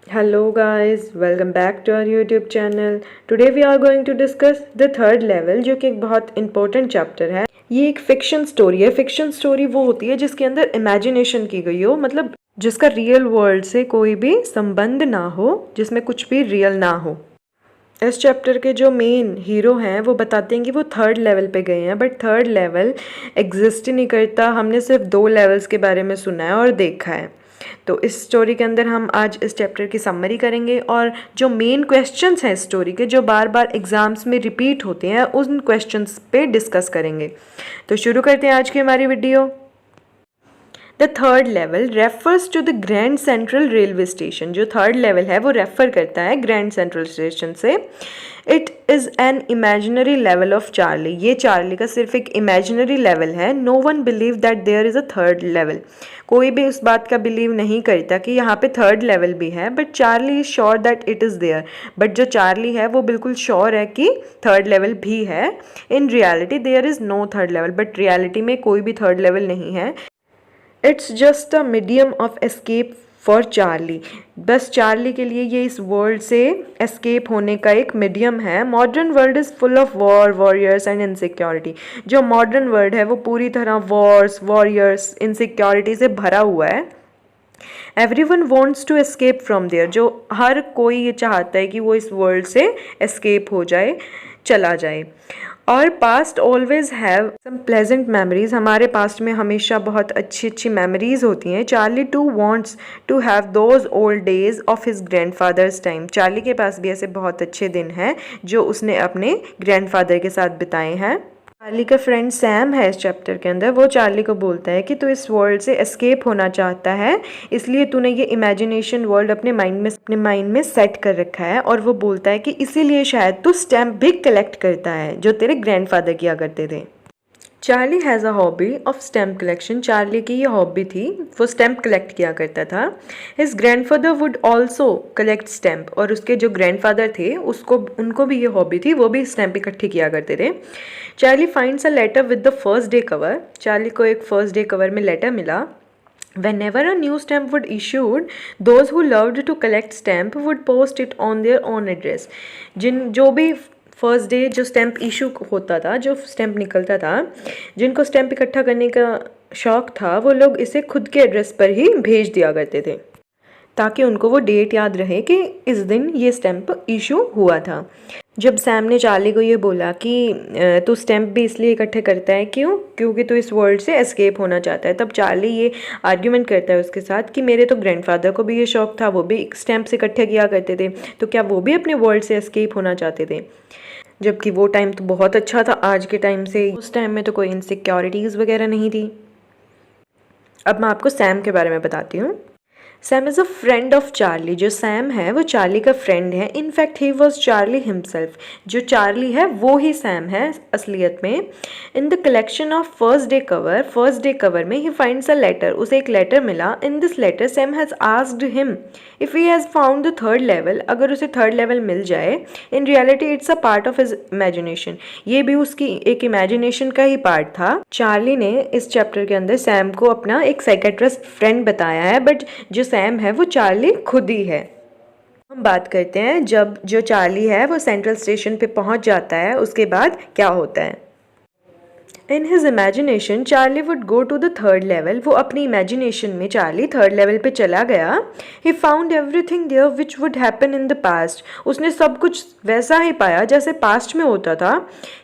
Hello guys, welcome back to our YouTube channel. Today we are going to discuss the third level जो कि एक बहुत important chapter है। ये एक fiction story है। Fiction story वो होती है जिसके अंदर imagination की गई हो, मतलब जिसका real world से कोई भी संबंध ना हो, जिसमें कुछ भी real ना हो। इस चैप्टर के जो मेन हीरो हैं वो बताते हैं कि वो थर्ड लेवल पे गए हैं, बट थर्ड लेवल एग्जिस्ट ही नहीं करता। हमने सिर्फ 2 लेवल्स के बारे में सुना है और देखा है। तो इस स्टोरी के अंदर हम आज इस चैप्टर की समरी करेंगे और जो मेन क्वेश्चंस हैं स्टोरी के, जो बार बार एग्ज़ाम्स में रिपीट होते हैं, उन क्वेश्चंस पे डिस्कस करेंगे। तो शुरू करते हैं आज की हमारी video. The third level refers to the Grand Central railway station. जो थर्ड लेवल है वो रेफर करता है ग्रैंड सेंट्रल स्टेशन से। It is an imaginary level of Charlie. ये चार्ली का सिर्फ एक इमेजिनरी लेवल है। No one believe that there is a third level. कोई भी उस बात का बिलीव नहीं करता कि यहाँ पे थर्ड लेवल भी है, but Charlie is sure that it is there. But जो चार्ली है वो बिल्कुल श्योर है कि थर्ड लेवल भी है। In reality there is no third level. But reality में कोई भी थर्ड लेवल नहीं है। It's just a medium of escape for Charlie. बस चार्ली के लिए ये इस वर्ल्ड से एस्केप होने का एक मीडियम है। Modern world is full of war, warriors and insecurity. जो मॉडर्न वर्ल्ड है वो पूरी तरह वॉर्स, वॉरियर्स, इनसिक्योरिटी से भरा हुआ है। Everyone wants to escape from there. जो हर कोई ये चाहता है कि वो इस वर्ल्ड से एस्केप हो जाए, चला जाए। और past always have some pleasant memories. हमारे पास्ट में हमेशा बहुत अच्छी अच्छी मेमोरीज होती हैं। Charlie too wants to have those old days of his grandfather's time. Charlie के पास भी ऐसे बहुत अच्छे दिन हैं जो उसने अपने ग्रैंडफादर के साथ बिताए हैं। चार्ली का फ्रेंड सैम है इस चैप्टर के अंदर। वो चार्ली को बोलता है कि तू इस वर्ल्ड से एस्केप होना चाहता है, इसलिए तूने ये इमेजिनेशन वर्ल्ड अपने माइंड में सेट कर रखा है। और वो बोलता है कि इसीलिए शायद तू स्टैम्प भी कलेक्ट करता है जो तेरे ग्रैंडफादर किया करते थे। Charlie has a hobby of stamp collection. Charlie की ये हॉबी थी, वो स्टैम्प कलेक्ट किया करता था। His grandfather would also collect stamp. और उसके जो ग्रैंडफादर थे उनको भी ये हॉबी थी, वो भी स्टैम्प इकट्ठे किया करते थे। Charlie finds a letter with the first day cover. Charlie को एक फर्स्ट डे कवर में लेटर मिला। Whenever a new stamp would issued, those who loved to collect stamp would post it on their own address. जो भी first day जो stamp issue होता था, जो स्टैम्प निकलता था, जिनको स्टैम्प इकट्ठा करने का शौक था, वो लोग इसे खुद के एड्रेस पर ही भेज दिया करते थे ताकि उनको वो डेट याद रहे कि इस दिन ये स्टैम्प इशू हुआ था। जब सैम ने चार्ली को ये बोला कि तू स्टैम्प भी इसलिए इकट्ठे करता है क्योंकि तू इस वर्ल्ड से एस्केप होना चाहता है, तब चार्ली ये आर्ग्यूमेंट करता है उसके साथ कि मेरे तो ग्रैंडफादर को भी ये शौक था, वो भी स्टैम्प्स इकट्ठे किया करते थे, तो क्या वो भी अपने वर्ल्ड से एस्केप होना चाहते थे। जबकि वो टाइम तो बहुत अच्छा था आज के टाइम से। उस टाइम में तो कोई इनसिक्योरिटीज़ वगैरह नहीं थी। अब मैं आपको सैम के बारे में बताती हूँ। Sam is a friend of Charlie. जो सैम है वो चार्ली का फ्रेंड है। In fact he was Charlie himself. जो चार्ली है वो ही सैम है असलियत में। In the collection of first day cover में ही फाइंड्स अ लेटर। उसे एक लेटर मिला। In this letter Sam has asked him if he has found the third level. अगर उसे थर्ड लेवल मिल जाए, in reality it's a part of his imagination. ये भी उसकी एक इमेजिनेशन का ही पार्ट था। चार्ली ने इस चैप्टर के अंदर सैम को अपना एक साइकेट्रिस्ट फ्रेंड बताया है, बट जो सैम है वो चार्ली खुद ही है। हम बात करते हैं जब जो चार्ली है वो सेंट्रल स्टेशन पे पहुंच जाता है, उसके बाद क्या होता है। In his imagination Charlie would go to the third level. वो अपनी इमेजिनेशन में चार्ली थर्ड लेवल पे चला गया। He found everything there which would happen in the past. उसने सब कुछ वैसा ही पाया जैसे पास्ट में होता था।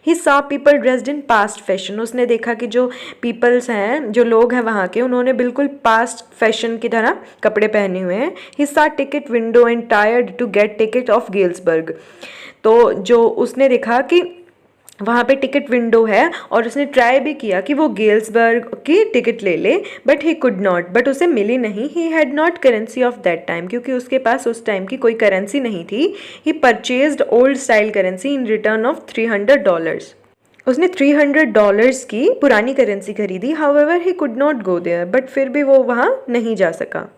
He saw people dressed in past fashion. उसने देखा कि जो पीपल्स हैं, जो लोग हैं वहाँ के, उन्होंने बिल्कुल पास्ट फैशन की तरह कपड़े पहने हुए हैं। He saw ticket window and tired to get ticket of Galesburg. तो जो उसने देखा कि वहाँ पे टिकट विंडो है और उसने ट्राई भी किया कि वो गेल्सबर्ग की टिकट ले ले, but he could not. But उसे मिली नहीं। He had not currency of that time. क्योंकि उसके पास उस टाइम की कोई करेंसी नहीं थी। He purchased old style currency in return of $300। उसने $300 की पुरानी करेंसी खरीदी। However he could not go there. But फिर भी वो वहाँ नहीं जा सका।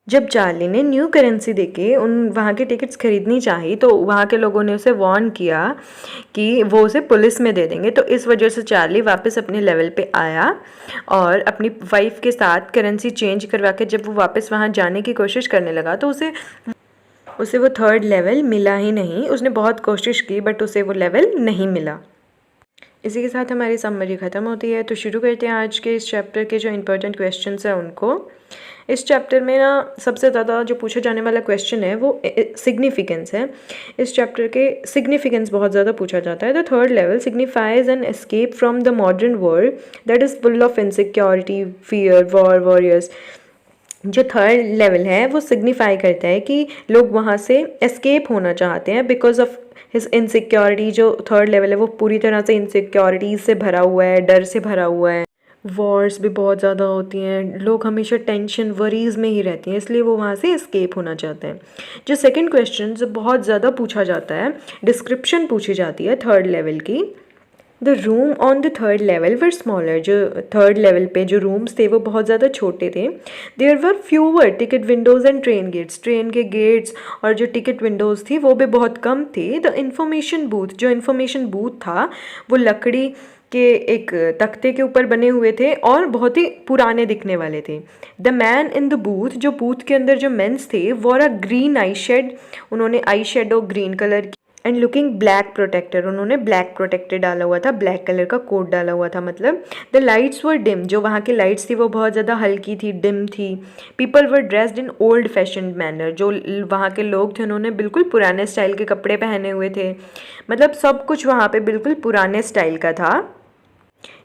जब चार्ली ने न्यू करेंसी देके उन वहाँ की टिकट्स खरीदनी चाही, तो वहाँ के लोगों ने उसे वार्न किया कि वो उसे पुलिस में दे देंगे। तो इस वजह से चार्ली वापस अपने लेवल पे आया और अपनी वाइफ के साथ करेंसी चेंज करवा के जब वो वापस वहाँ जाने की कोशिश करने लगा, तो उसे उसे वो थर्ड लेवल मिला ही नहीं। उसने बहुत कोशिश की बट उसे वो लेवल नहीं मिला। इसी के साथ हमारी समरी ख़त्म होती है। तो शुरू करते हैं आज के इस चैप्टर के जो इंपॉर्टेंट क्वेश्चंस हैं उनको। इस चैप्टर में ना सबसे ज़्यादा जो पूछा जाने वाला क्वेश्चन है वो सिग्निफिकेंस है। इस चैप्टर के सिग्निफिकेंस बहुत ज़्यादा पूछा जाता है। The third level signifies an escape from the modern world that is full of insecurity, fear, warriors. जो थर्ड लेवल है वो सिग्निफाई करता है कि लोग वहाँ से एस्केप होना चाहते हैं बिकॉज ऑफ हिज इनसिक्योरिटी। जो थर्ड लेवल है वो पूरी तरह से इनसिक्योरिटीज से भरा हुआ है, डर से भरा हुआ है। वॉर्स भी बहुत ज़्यादा होती हैं, लोग हमेशा टेंशन वरीज में ही रहती हैं, इसलिए वो वहाँ से एस्केप होना चाहते हैं। जो सेकंड क्वेश्चन जो बहुत ज़्यादा पूछा जाता है, डिस्क्रिप्शन पूछी जाती है थर्ड लेवल की। The room on the third level were smaller. जो थर्ड लेवल पे जो रूम्स थे वो बहुत ज़्यादा छोटे थे। There were fewer ticket windows and train gates. Train के गेट्स और जो टिकट विंडोज़ थी वो भी बहुत कम थी। द इंफॉर्मेशन बूथ, जो इंफॉर्मेशन बूथ था वो लकड़ी के एक तख्ते के ऊपर बने हुए थे और बहुत ही पुराने दिखने वाले थे। The man in the booth, जो बूथ के अंदर जो मेंस थे वॉर अ ग्रीन आई शेड। उन्होंने आई शेडो ग्रीन कलर की एंड लुकिंग ब्लैक प्रोटेक्टर। उन्होंने ब्लैक प्रोटेक्टर डाला हुआ था, ब्लैक कलर का कोट डाला हुआ था। मतलब द लाइट्स वर डिम, जो वहाँ की लाइट्स थी वो बहुत ज़्यादा हल्की थी, डिम थी। People were dressed in old fashion manner. जो वहाँ के लोग थे उन्होंने बिल्कुल पुराने स्टाइल के कपड़े पहने हुए थे। मतलब सब कुछ वहाँ पे बिल्कुल पुराने स्टाइल का था।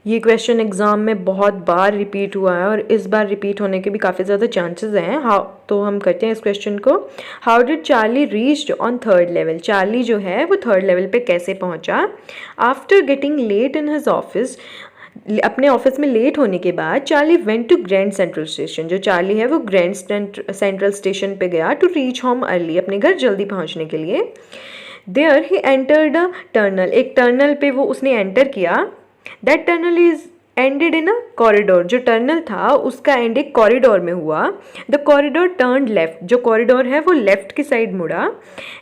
ये क्वेश्चन एग्ज़ाम में बहुत बार रिपीट हुआ है और इस बार रिपीट होने के भी काफ़ी ज़्यादा चांसेस हैं। तो हम करते हैं इस क्वेश्चन को। How did Charlie reached on third level. चार्ली जो है वो थर्ड लेवल पे कैसे पहुंचा। After getting late in his office, अपने ऑफिस में लेट होने के बाद Charlie went to Grand Central station. जो चार्ली है वो ग्रैंड सेंट्रल स्टेशन पे गया टू रीच होम अर्ली, अपने घर जल्दी पहुंचने के लिए। There he entered a tunnel, एक टनल पे वो उसने एंटर किया। That tunnel is ended in a corridor. जो टनल था उसका एंड एक कॉरिडोर में हुआ। द कॉरिडोर टर्न लेफ्ट, जो कॉरिडोर है वो लेफ्ट की साइड मुड़ा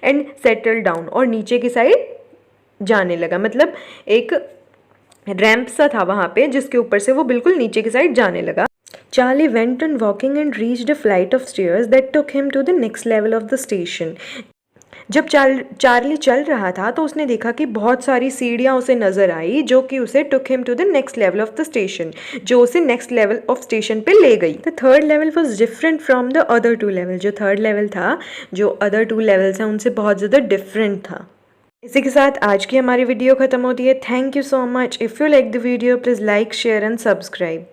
एंड सेटल डाउन, और नीचे की साइड जाने लगा। मतलब एक रैंप सा था वहाँ पे जिसके ऊपर से वो बिल्कुल नीचे की साइड जाने लगा। Charlie went on walking and reached a flight of stairs that took him to the next level of the station. जब चार्ली चल रहा था तो उसने देखा कि बहुत सारी सीढ़ियाँ उसे नज़र आई जो कि उसे took him to the next level of the station, जो उसे नेक्स्ट लेवल ऑफ स्टेशन पे ले गई। The third level was different from the other two level. जो थर्ड लेवल था, जो अदर टू लेवल्स हैं उनसे बहुत ज़्यादा डिफरेंट था। इसी के साथ आज की हमारी वीडियो ख़त्म होती है। Thank you so much. If you like the video please like, share and subscribe.